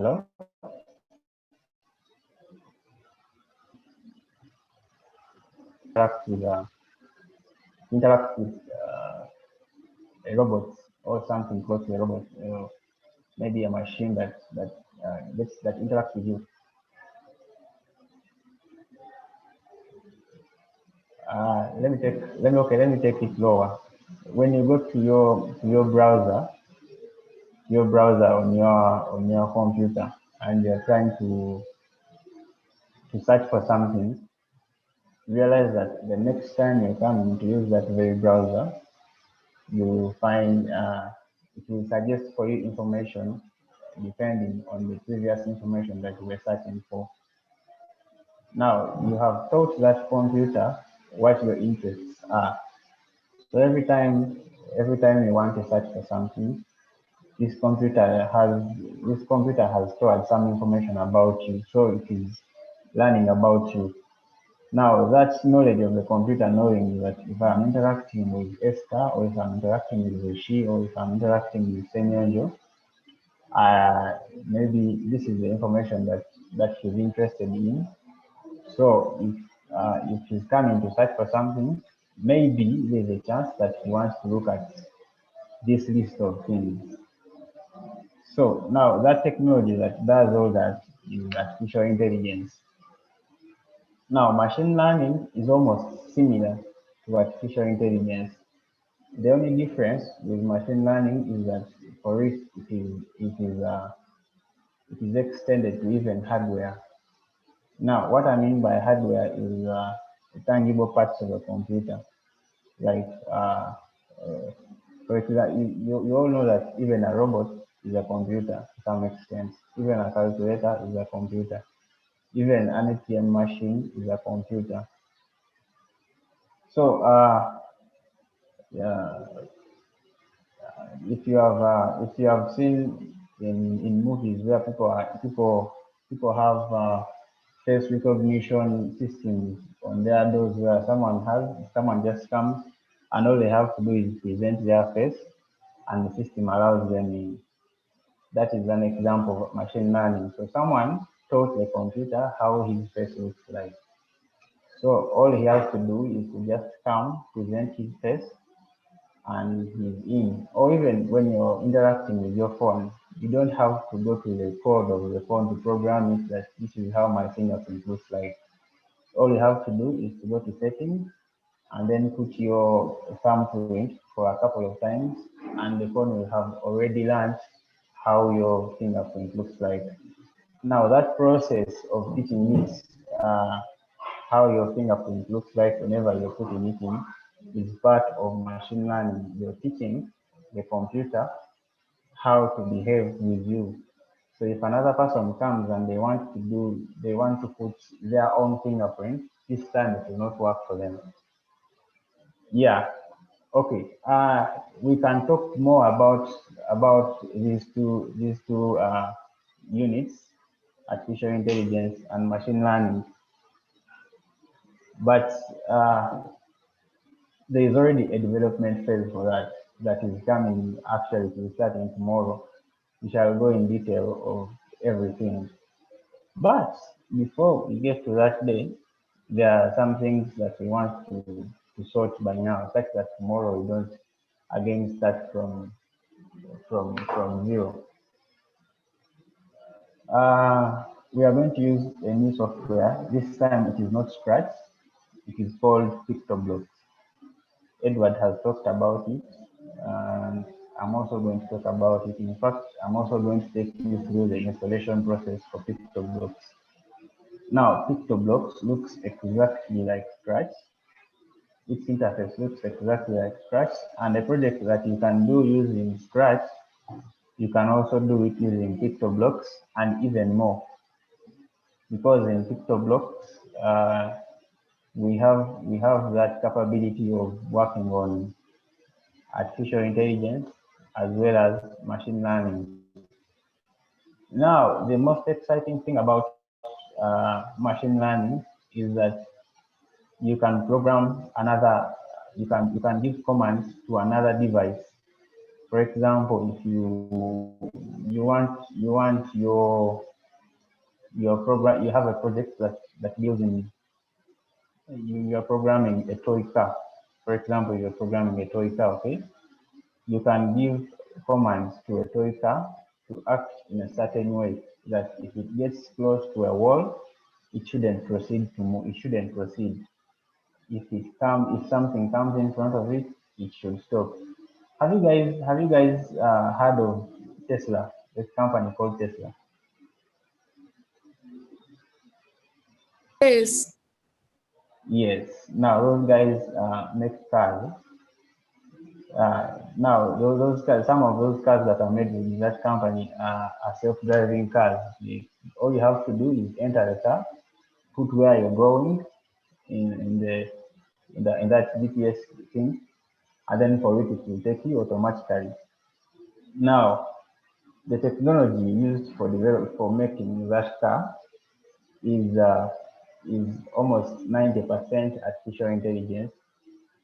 Hello? Interact with a robot or something close to a robot, maybe a machine that interacts with you. Let me take it lower. When you go to your browser on your computer, and you're trying to search for something, realize that the next time you're coming to use that very browser, you find it will suggest for you information depending on the previous information that you were searching for. Now you have taught that computer what your interests are. So every time you want to search for something, this computer has stored some information about you, so it is learning about you. Now that knowledge of the computer, knowing that if I'm interacting with Esther, or if I'm interacting with Rishi, or if I'm interacting with Senyojo, maybe this is the information that she's interested in. So if she's coming to search for something, maybe there's a chance that she wants to look at this list of things. So now that technology that does all that is artificial intelligence. Now machine learning is almost similar to artificial intelligence. The only difference with machine learning is that for it is extended to even hardware. Now, what I mean by hardware is tangible parts of a computer. Like, for example, you all know that even a robot is a computer to some extent. Even a calculator is a computer. Even an ATM machine is a computer. So, if you have seen in movies where people have face recognition systems on their doors, where someone just comes and all they have to do is present their face and the system allows them in. That is an example of machine learning. So someone taught the computer how his face looks like. So all he has to do is to just come, present his face, and he's in. Or even when you're interacting with your phone, you don't have to go to the code of the phone to program it that this is how my fingerprint looks like. All you have to do is to go to settings and then put your thumbprint for a couple of times, and the phone will have already learned how your fingerprint looks like. Now that process of teaching it how your fingerprint looks like whenever you're putting it in is part of machine learning. You're teaching the computer how to behave with you. So if another person comes and they want to put their own fingerprint, this time it will not work for them. Yeah. Okay. We can talk more about these two units, artificial intelligence and machine learning. But there is already a development phase for that is coming. Actually, it is starting tomorrow. We shall go in detail of everything. But before we get to that day, there are some things that we want to sort by now, such that tomorrow we don't again start from zero. We are going to use a new software. This time it is not Scratch. It is called pictoblox. Edward has talked about it, and I'm also going to talk about it. In fact, I'm also going to take you through the installation process for pictoblox. Now, pictoblox looks exactly like Scratch. Its interface looks exactly like Scratch, and a project that you can do using Scratch, you can also do it using pictoblox and even more. Because in pictoblox, we have that capability of working on artificial intelligence as well as machine learning. Now, the most exciting thing about machine learning is that you can program you can give commands to another device. For example, if you want your program, you have a project that deals in you're programming a toy car. For example, you're programming a toy car, okay? You can give commands to a toy car to act in a certain way that if it gets close to a wall, it shouldn't proceed to move. It shouldn't proceed. If something comes in front of it, it should stop. Have you guys heard of Tesla? This company called Tesla. Yes. Yes. Now those guys make cars. Now those cars, some of those cars that are made with that company are self-driving cars. All you have to do is enter the car, put where you're going in that GPS thing, and then for it will take you automatically. Now the technology used for making that car is uh, is almost 90% artificial intelligence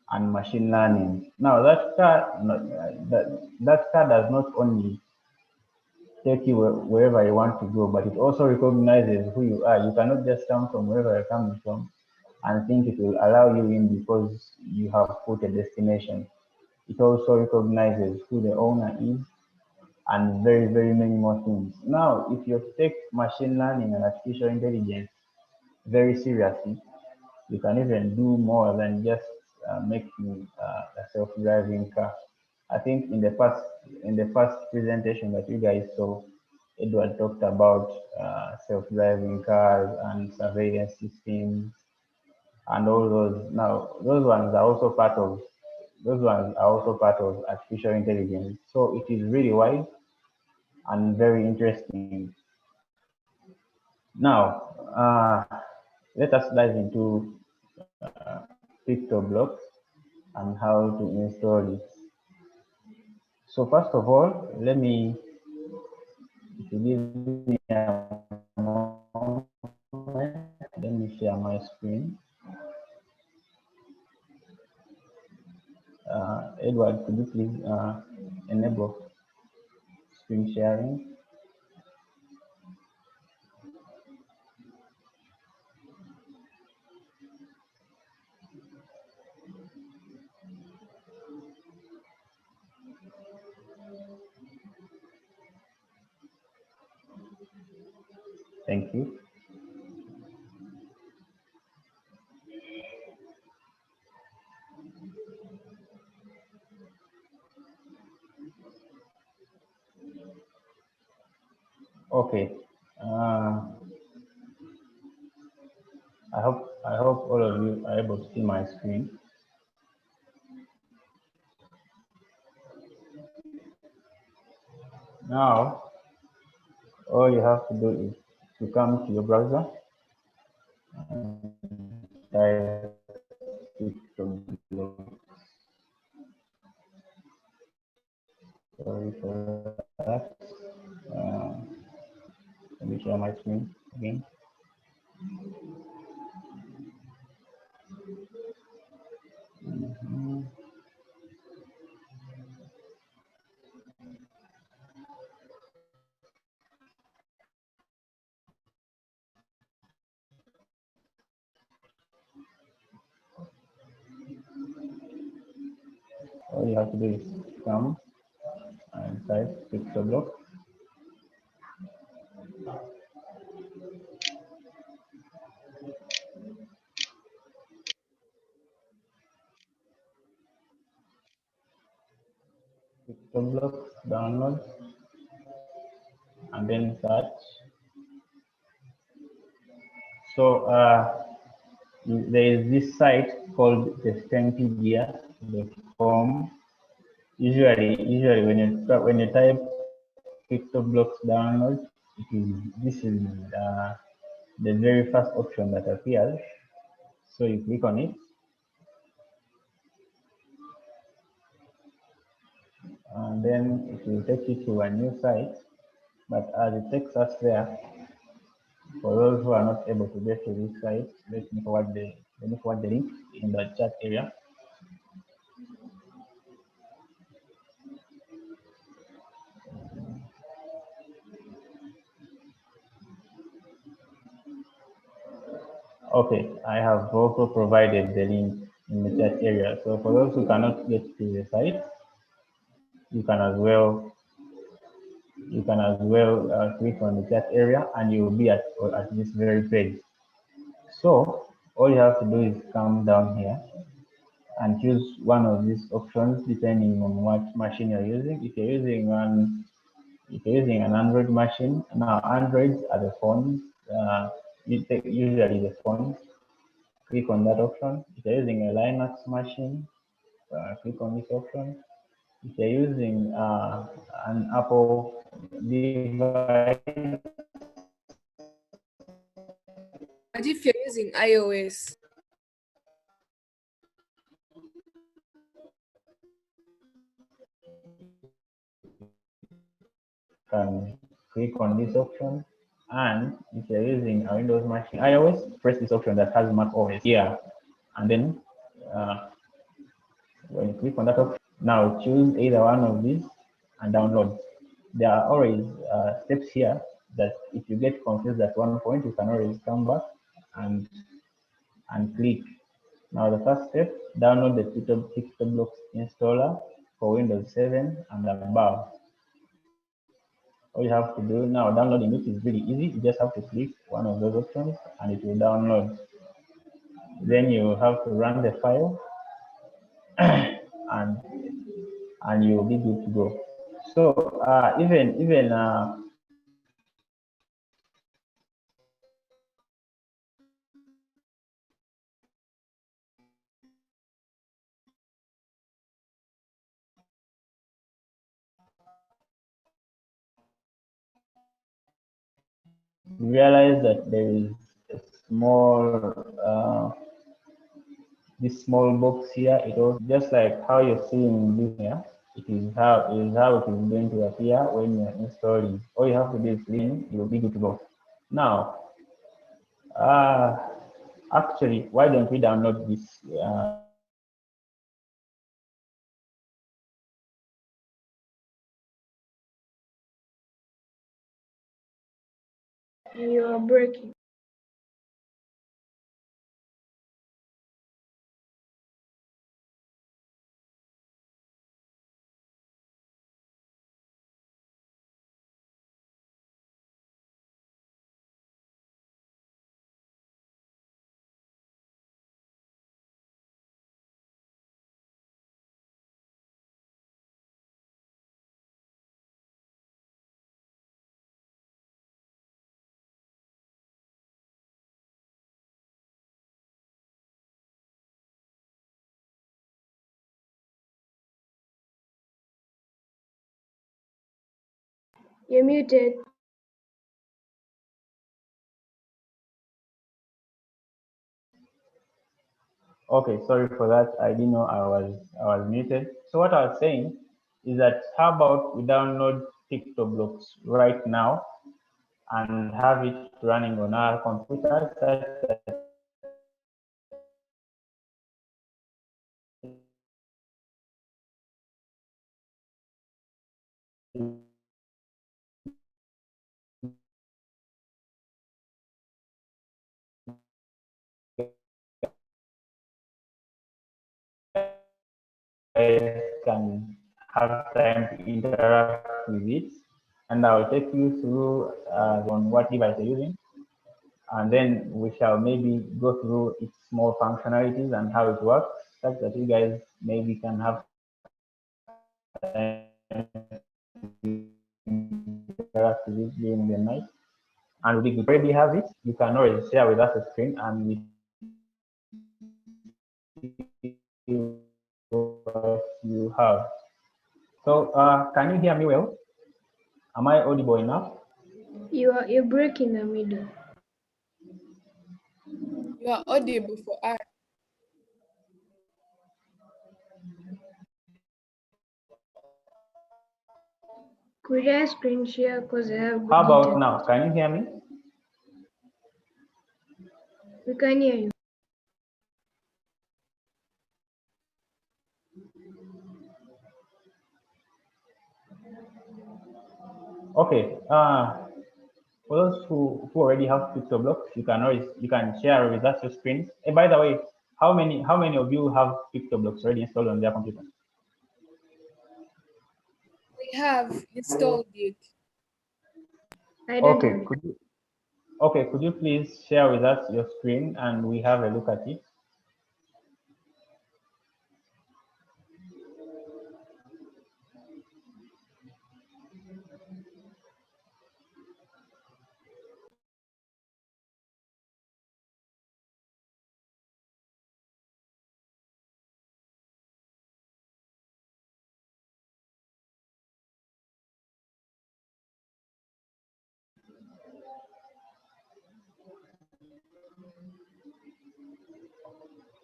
and machine learning. Now that car does not only take you wherever you want to go, but it also recognizes who you are. You cannot just come from wherever you're coming from and think it will allow you in because you have put a destination. It also recognizes who the owner is and very many more things. Now, if you take machine learning and artificial intelligence very seriously, you can even do more than just making a self-driving car. I think in the first presentation that you guys saw, Edward talked about self-driving cars and surveillance systems and all those. Now, those ones are also part of artificial intelligence. So it is really wide and very interesting. Now, let us dive into pictoblox and how to install it. So first of all, if you give me a moment, let me share my screen. Edward, could you please enable screen sharing? Thank you. Okay. I hope all of you are able to see my screen. Now, all you have to do is to come to your browser and type pictoblox. Sorry for that. Let me share my screen again. All you have to do is come and type pictoblox. Pictoblox download and then search. So there is this site called thestempygear.com. Usually when you type pictoblox download, this is the very first option that appears. So you click on it, and then it will take you to a new site. But as it takes us there, for those who are not able to get to this site, let me forward the link in the chat area. Okay, I have also provided the link in the chat area. So for those who cannot get to the site, you can as well click on the chat area and you will be at this very page. So all you have to do is come down here and choose one of these options depending on what machine you're using. If you're using an Android machine, now Androids are the phones. You take usually the phones. Click on that option. If you're using a Linux machine, click on this option. If you're using an Apple device, And if you're using iOS, can click on this option. And if you're using a Windows machine, iOS, press this option that has Mac OS here. And then when you click on that option, now choose either one of these and download. There are always steps here that if you get confused at one point, you can always come back and click. Now the first step, download the pictoblox installer for Windows 7 and above. All you have to do now, downloading it is really easy. You just have to click one of those options and it will download. Then you have to run the file and you'll be good to go. So even realize that there is a small this small box here. It was just like how you're seeing this here. It is how it is going to appear when you're installing. All you have to do is clean. You'll be good to go. Now, actually, why don't we download this? You are breaking. You're muted. Okay, sorry for that. I didn't know I was muted. So what I was saying is that how about we download pictoblox right now and have it running on our computer such that can have time to interact with it, and I'll take you through on what device you're using, and then we shall maybe go through its small functionalities and how it works, such that you guys maybe can have time to interact with it during the night. And we already have it. You can always share with us a screen and we see what you have. So can you hear me well? Am I audible enough? You're breaking the middle. you are audible for us. Could I screen share because I have good How about internet? now? Can you hear me? We can hear you. Okay. For those who already have pictoblox, you can share with us your screens. And by the way, how many of you have pictoblox already installed on their computer? We have installed it. I don't have Okay, it. could you please share with us your screen and we have a look at it?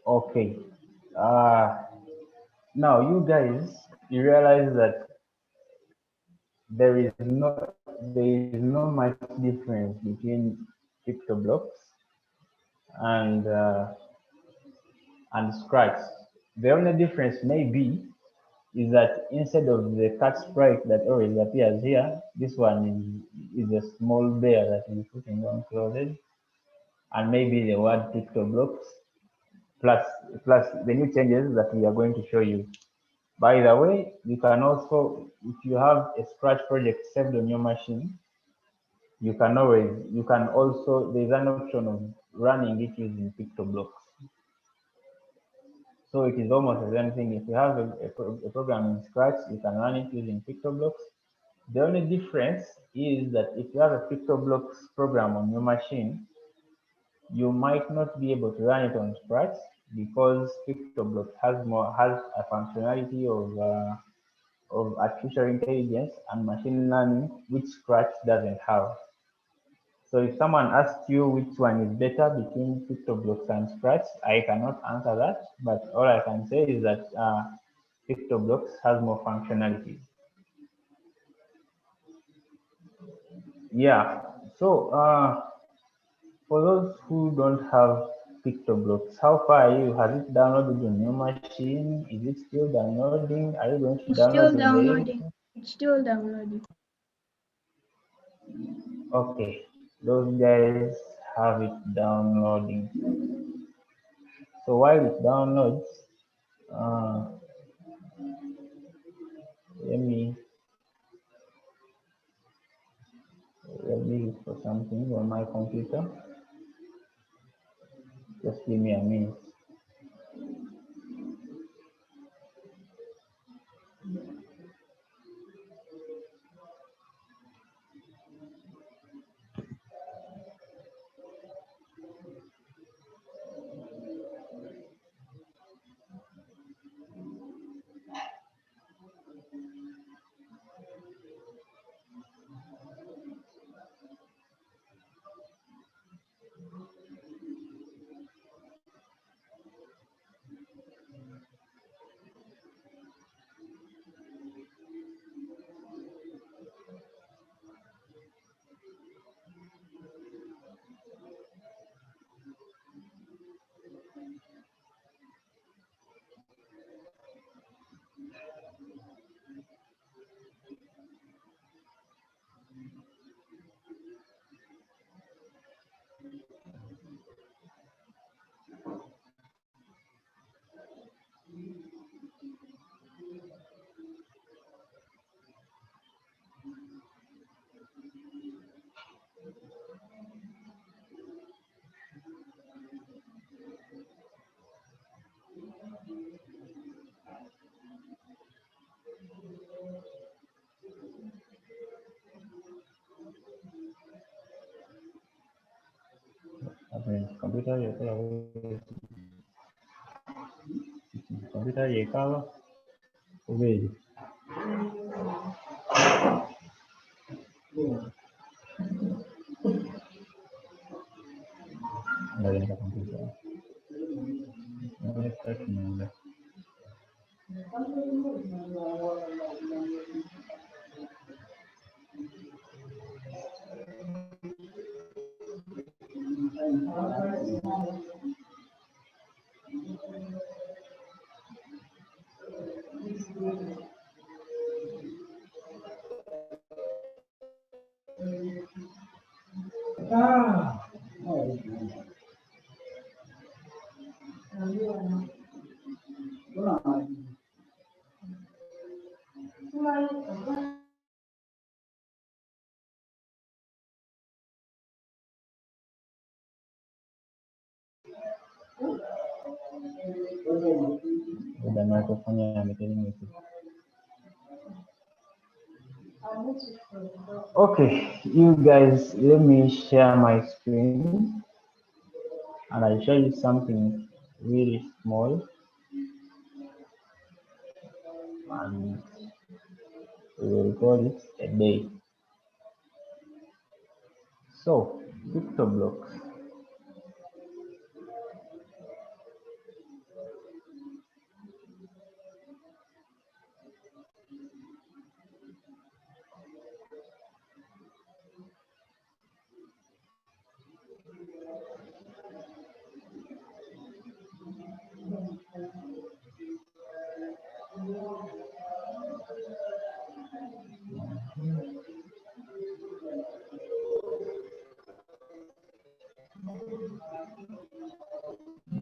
Okay. Uh, Now you guys, you realize that there is no much difference between pictoblox and Scratch. The only difference may be is that instead of the cat sprite that always appears here, this one is a small bear that is putting on clothes, and maybe the word pictoblox plus plus the new changes that we are going to show you. By the way, you can also, if you have a Scratch project saved on your machine, you can also, there's an option of running it using pictoblox. So it is almost the same thing. If you have a program in Scratch, you can run it using pictoblox. The only difference is that if you have a pictoblox program on your machine, you might not be able to run it on Scratch because pictoblox has a functionality of artificial intelligence and machine learning, which Scratch doesn't have. So if someone asks you which one is better between pictoblox and Scratch, I cannot answer that, but all I can say is that pictoblox has more functionality. Yeah, so for those who don't have pictoblox, how far are you? Has it downloaded on your machine? Is it still downloading? Are you going to It's still download in the downloading. evening? It's still downloading. Okay, those guys have it downloading. So while it downloads, uh, let me look for something on my computer. Just give me a minute. Computer yekaba ubeli. Ndaenda computer. Ndaenda. The microphone I'm getting with it. Okay, you guys, let me share my screen and I'll show you something really small and we will call it a day. So, pictoblox.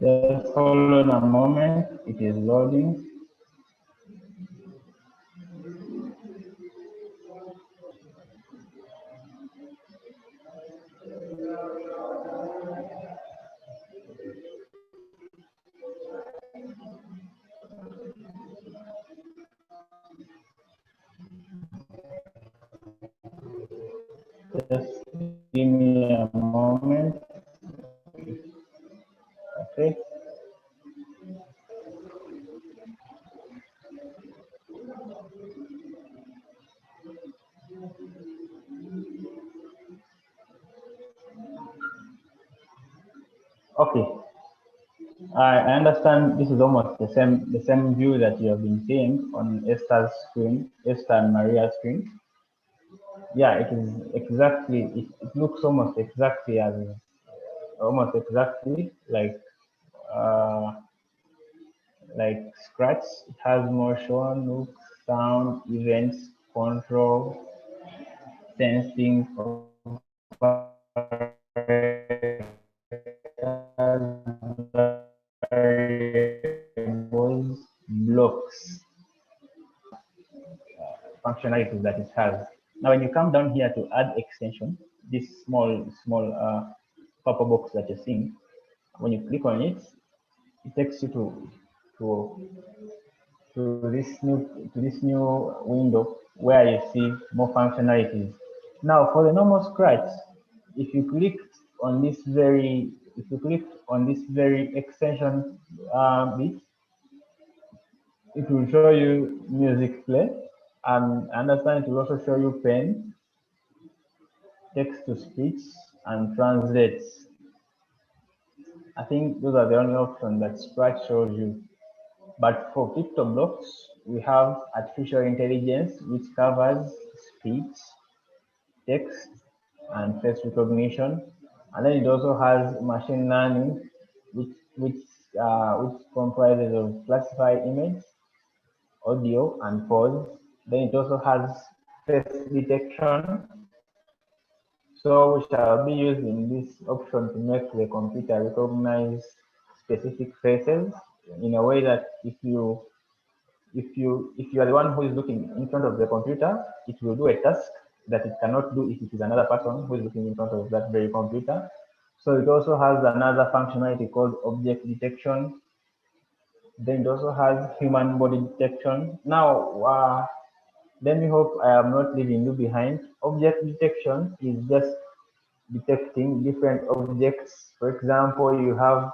Just hold on a moment, it is loading. Just give me a moment. Okay. Okay. I understand this is almost the same view that you have been seeing on Esther's screen, Esther and Maria's screen. Yeah, it is exactly. It looks almost exactly uh, like Scratch. It has motion, look, sound, events, control, sensing, variables, blocks, functionalities that it has. Now, when you come down here to add extension, this small pop-up box that you're seeing, when you click on it, it takes you to to this new window where you see more functionalities. Now, for the normal Scratch, if you click on this very extension bit, it will show you music play, and understand it will also show you pen, text to speech, and translate. I think those are the only options that Scratch shows you. But for pictoblox, we have artificial intelligence, which covers speech, text, and face recognition. And then it also has machine learning, which comprises of classified image, audio, and pose. Then it also has face detection. So we shall be using this option to make the computer recognize specific faces in a way that if you are the one who is looking in front of the computer, it will do a task that it cannot do if it is another person who is looking in front of that very computer. So it also has another functionality called object detection. Then it also has human body detection. Now, let me hope I am not leaving you behind. Object detection is just detecting different objects. For example, you have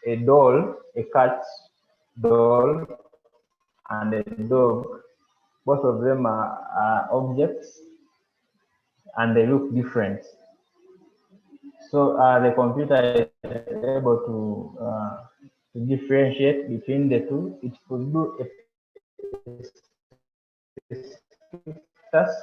a doll, a cat doll, and a dog. Both of them are objects and they look different. So the computer is able to differentiate between the two. It could do a task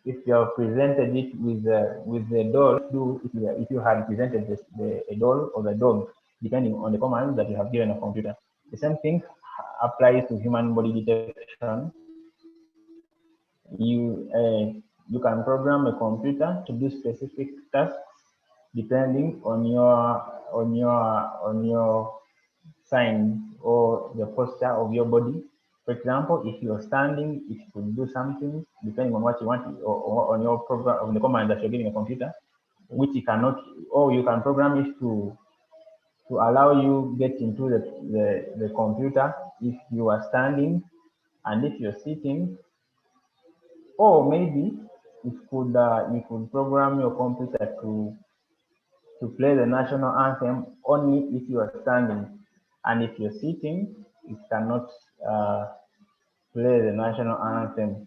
if you have presented it with the doll. If you had presented a doll or the dog, depending on the commands that you have given a computer. The same thing applies to human body detection. You can program a computer to do specific tasks depending on your sign or the posture of your body. For example, if you're standing, it could do something depending on what you want, or on your program, on the command that you're giving a computer, which you cannot, or you can program it to allow you get into the computer if you are standing, and if you're sitting, or maybe it could you could program your computer to play the national anthem only if you are standing, and if you're sitting, it cannot play the national anthem.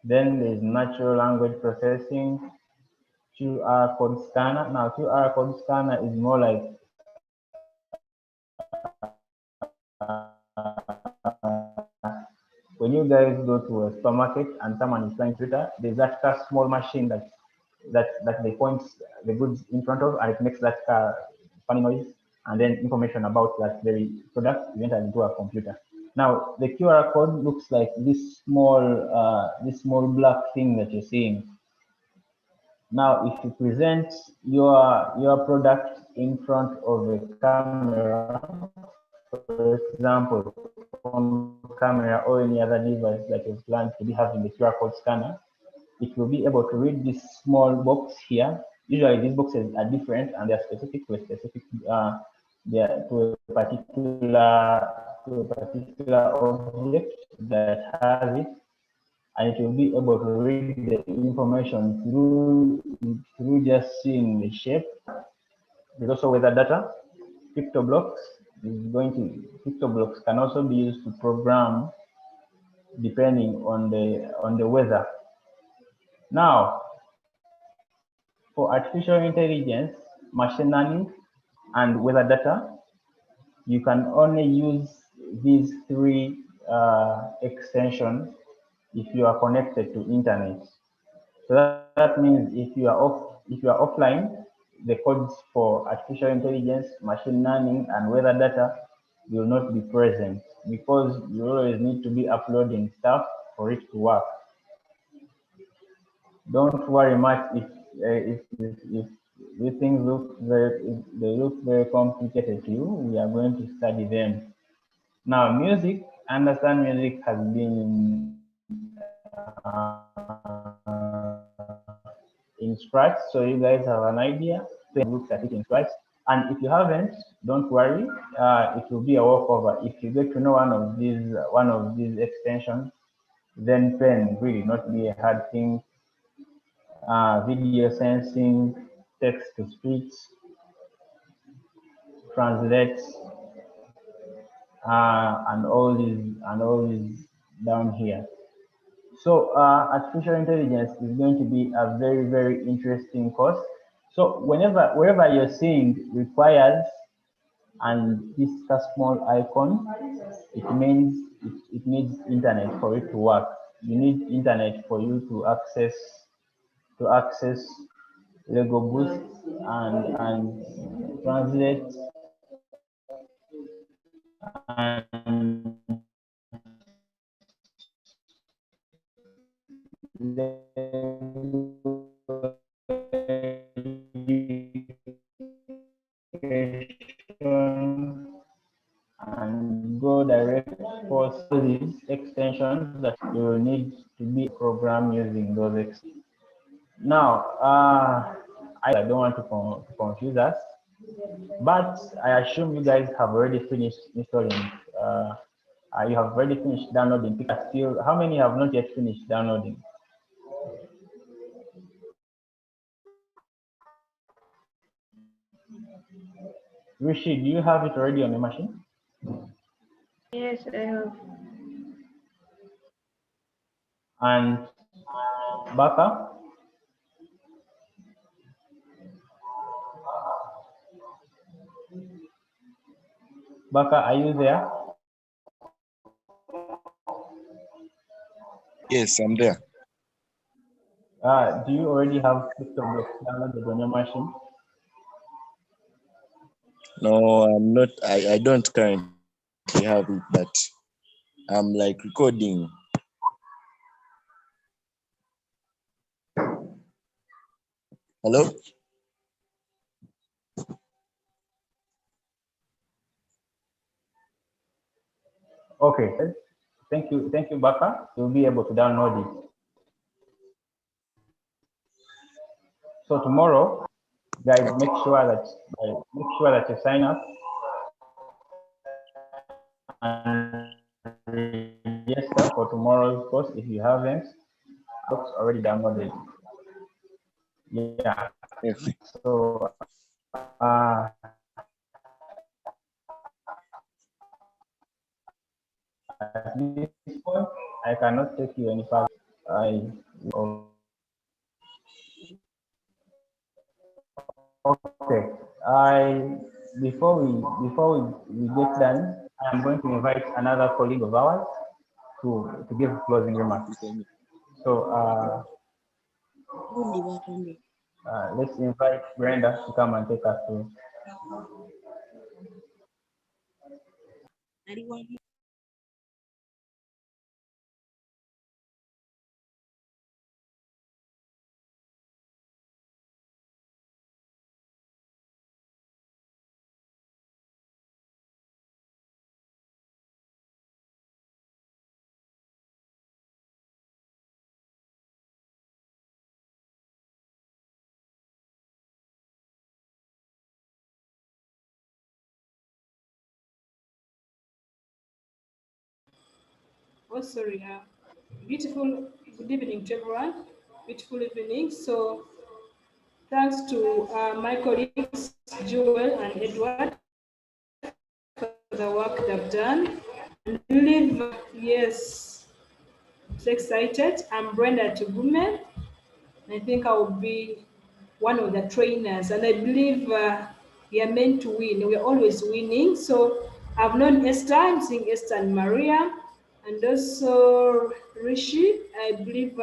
Then there's natural language processing, QR code scanner. Now, QR code scanner is more like when you guys go to a supermarket and someone is trying Twitter, there's that small machine that they point the goods in front of, and it makes that funny noise, and then information about that very product is entered into a computer. Now, the QR code looks like this small black thing that you're seeing. Now, if you present your product in front of a camera, for example, phone camera or any other device that you plan to be having the QR code scanner, it will be able to read this small box here. Usually these boxes are different and they're specific to a specific to a particular object that has it, and it will be able to read the information through just seeing the shape. There's also weather data. Pictoblox Pictoblox can also be used to program depending on the weather. Now, for artificial intelligence, machine learning, and weather data, you can only use these three extensions if you are connected to internet. So that means if you are offline, the codes for artificial intelligence, machine learning, and weather data will not be present, because you always need to be uploading stuff for it to work. Don't worry much if these things look very complicated to you. We are going to study them. Now, music. Understand music has been in Scratch, so you guys have an idea. So look at it in Scratch, and if you haven't, don't worry. It will be a walkover. If you get to know one of these extensions, then pen really not be a hard thing. Video sensing, text to speech, translate, and all these down here. So artificial intelligence is going to be a very, very interesting course. So wherever you're seeing requires and this small icon, it means it needs internet for it to work. You need internet for you to access Lego Boost and translate and and go direct for these extensions that you will need to be programmed using those extensions. Now, I don't want to confuse us, but I assume you guys have already finished installing. You have already finished downloading. Still, how many have not yet finished downloading? Rishi, do you have it already on your machine? Yes, I have. And Baka? Baka, are you there? Yes, I'm there. Do you already have pictoblox downloaded on your machine? No, I'm not. I don't currently have it, but I'm like recording. Hello? Okay. Thank you, Baka. You'll be able to download it. So tomorrow, guys, make sure that you sign up and register for tomorrow's course if you haven't. It's already downloaded. Yeah. Yes. So at this point, I cannot take you any further. Okay. Before we get done, I'm going to invite another colleague of ours to give closing remarks. So let's invite Brenda to come and take us through. Oh, sorry. Beautiful. Good evening to everyone. Beautiful evening. So, thanks to my colleagues Joel and Edward for the work they've done. And I believe, yes, I'm so excited. I'm Brenda Tugume. I think I will be one of the trainers, and I believe we are meant to win. We're always winning. So I've known Esther. I'm seeing Esther and Maria, and also Rishi. I believe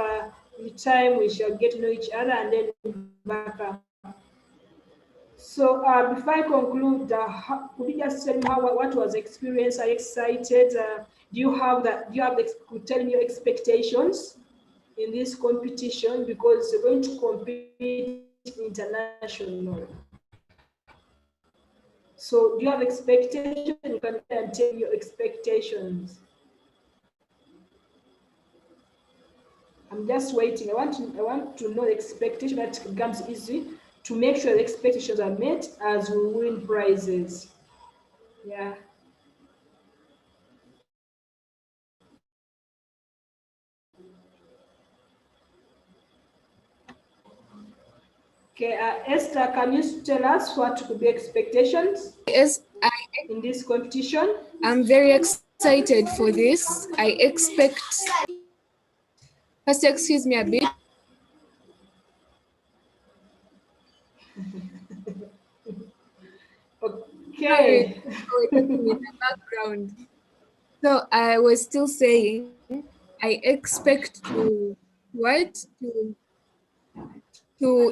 with time we shall get to know each other, and then back up. So before I conclude, could you just tell me what was the experience? Are you excited? Do you have could tell me your expectations in this competition, because you're going to compete international. So do you have expectations? You can tell me your expectations. I'm just waiting. I want to know the expectation that becomes easy to make sure the expectations are met as we win prizes. Yeah. Okay, Esther, can you tell us what could be expectations? Yes, in this competition? I'm very excited for this. I expect. First, excuse me a bit. Okay. In the background. So I was still saying, I expect to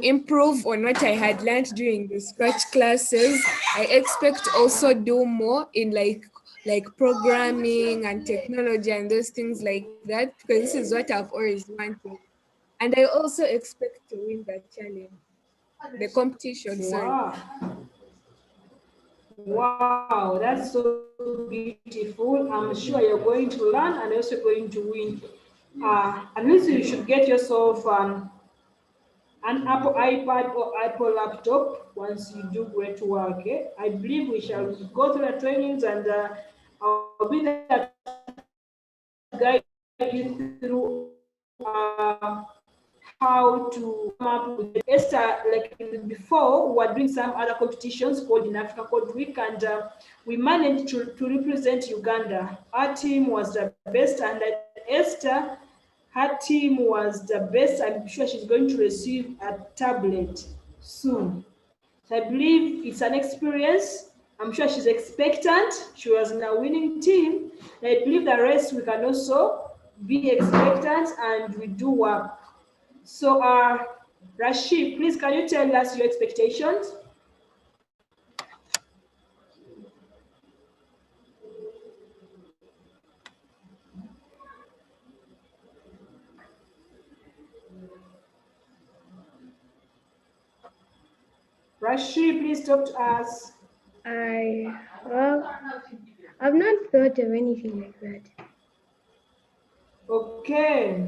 improve on what I had learned during the scratch classes. I expect also do more in like programming and technology and those things like that, because this is what I've always wanted. And I also expect to win the challenge, the competition. Sorry. Wow. Wow, that's so beautiful. I'm sure you're going to learn and also going to win. At least you should get yourself an Apple iPad or Apple laptop once you do great work. Eh? I believe we shall go through the trainings, and I'll be there to guide you through how to come up with Esther. Like before, we were doing some other competitions called in Africa Code Week, and we managed to represent Uganda. Our team was the best, and Esther, her team was the best. I'm sure she's going to receive a tablet soon. So I believe it's an experience. I'm sure she's expectant. She was in a winning team. I believe the rest we can also be expectant and we do work. So, Rashid, please can you tell us your expectations? Rashid, please talk to us. Well, I've not thought of anything like that. Okay.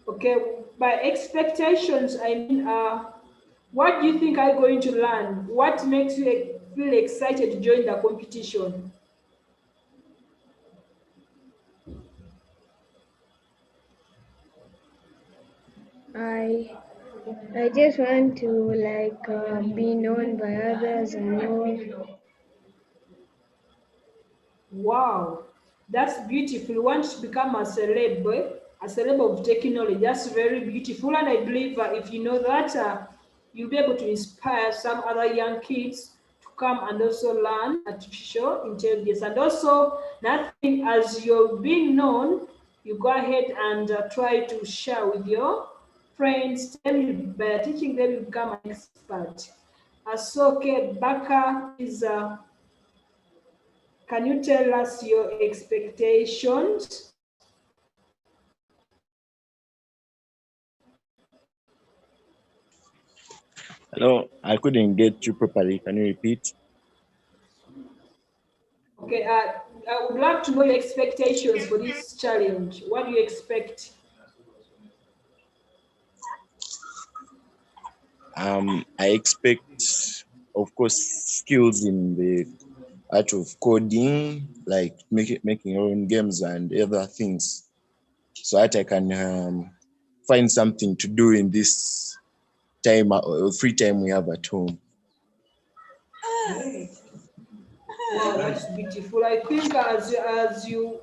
Okay. By expectations, I mean, what do you think I'm going to learn? What makes you feel excited to join the competition? I just want to be known by others and know. Wow, that's beautiful. You want to become a celeb of technology. That's very beautiful. And I believe if you know that, you'll be able to inspire some other young kids to come and also learn artificial intelligence. And also, nothing as you're being known, you go ahead and try to share with your friends. Then by teaching them, you become an expert. Asoke Baka is can you tell us your expectations? Hello, I couldn't get you properly. Can you repeat? Okay, I would love to know your expectations for this challenge. What do you expect? I expect, of course, skills in the art of coding, like making your own games and other things, so that I can find something to do in this time or free time we have at home. Wow, that's beautiful. I think as you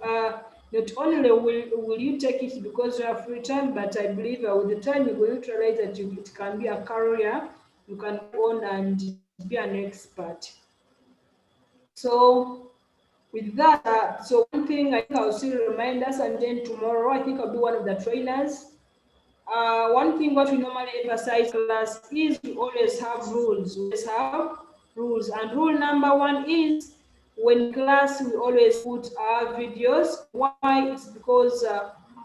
not only will you take it because you have free time, but I believe with the time you will realize that it can be a career. You can go on and be an expert. So with that, so one thing I think I'll still remind us, and then tomorrow I think I'll be one of the trainers. One thing what we normally emphasize class is we always have rules. We always have rules, and rule number one is when class we always put our videos. Why? It's because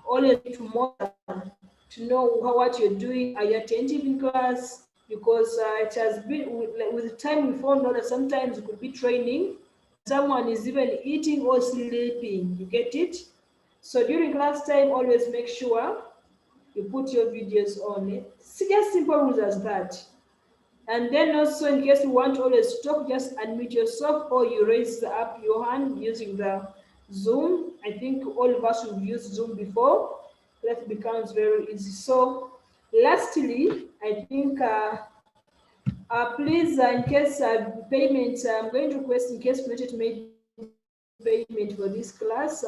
always to monitor, to know what you're doing. Are you attentive in class? Because it has been with time we found out that sometimes it could be training. Someone is even eating or sleeping. You get it? So during class time, always make sure you put your videos on it. See, just simple rules as that. And then also, in case you want to always talk, just unmute yourself or you raise up your hand using the Zoom. I think all of us have used Zoom before. That becomes very easy. So, lastly, I think please, in case payment, I'm going to request in case related to make payment for this class,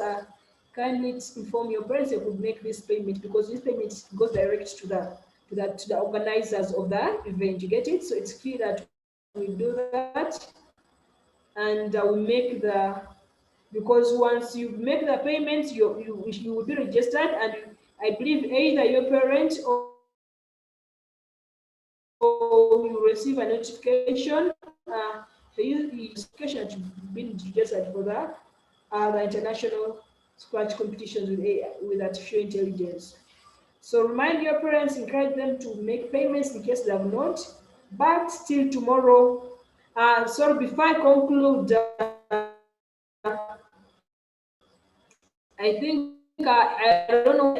kindly inform your parents you could make this payment, because this payment goes direct to the organizers of the event. You get it? So it's key that we do that, and we make the, because once you make the payment, you will be registered, and I believe either your parent or you receive a notification, the notification that you've been registered for the international Scratch competitions with artificial intelligence. So remind your parents, encourage them to make payments in case they have not. But still tomorrow, before I conclude, I think I don't know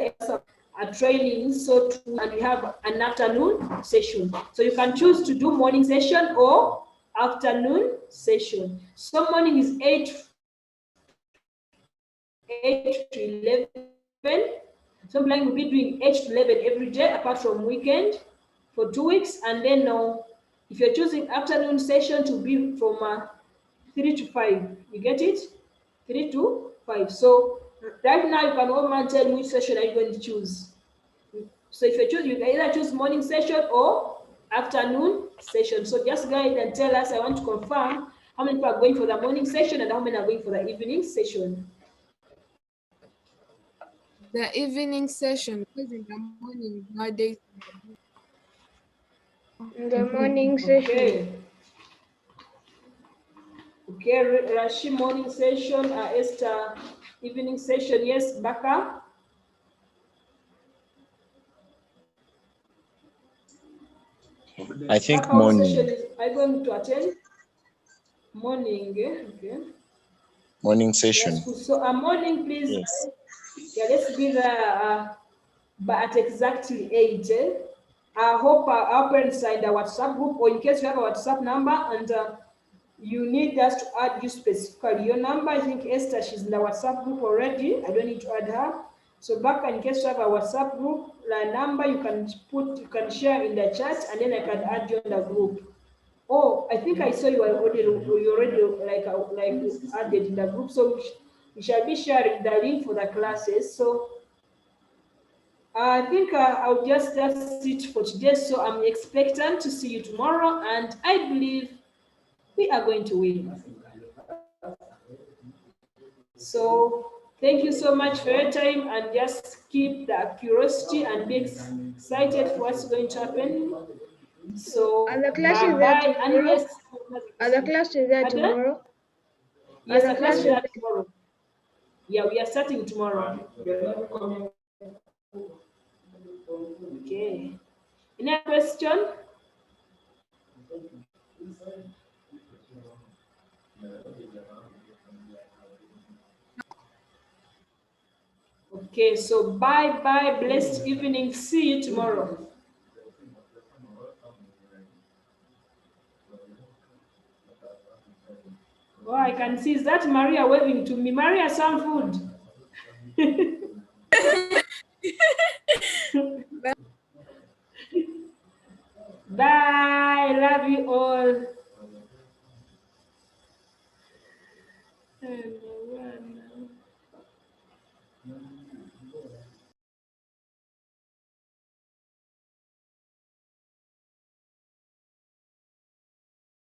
a training, and we have an afternoon session. So you can choose to do morning session or afternoon session. So morning is 8 to 11. Some plan will be doing 8 to 11 every day, apart from weekend, for 2 weeks. And then if you're choosing afternoon session to be from 3 to 5, you get it? 3 to 5. So right now you can all tell me which session are you going to choose. So if you choose, you can either choose morning session or afternoon session. So just go ahead and tell us. I want to confirm how many people are going for the morning session and how many are going for the evening session. The evening session, because in the morning nowadays. The morning session. Okay. Okay, Rashi morning session, Esther evening session. Yes, Baka. I think Baka, what session morning. are you going to attend? Morning, okay. Morning session. Yes, so a morning, please. Yes. Yeah, let's be there but at exactly 8. I hope our parents are in the WhatsApp group, or in case you have a WhatsApp number and you need us to add you specifically your number. I think Esther, she's in the WhatsApp group already. I don't need to add her. So back in case you have a WhatsApp group, the number you can share in the chat, and then I can add you in the group. Oh, I think I saw you already like added in the group. So we shall be sharing the link for the classes. So I think I'll just that's it for today. So I'm expectant to see you tomorrow, and I believe we are going to win. So thank you so much for your time, and just keep the curiosity and be excited for what's going to happen. So Are the classes there bye. And tomorrow? yes, Are the classes there Pardon? tomorrow? Yes, Are the the class classes is tomorrow. Yeah, we are starting tomorrow. Okay. Any question? Okay, so bye bye, blessed evening. See you tomorrow. Oh, I can see, is that Maria waving to me? Maria, some food. Bye, love you all.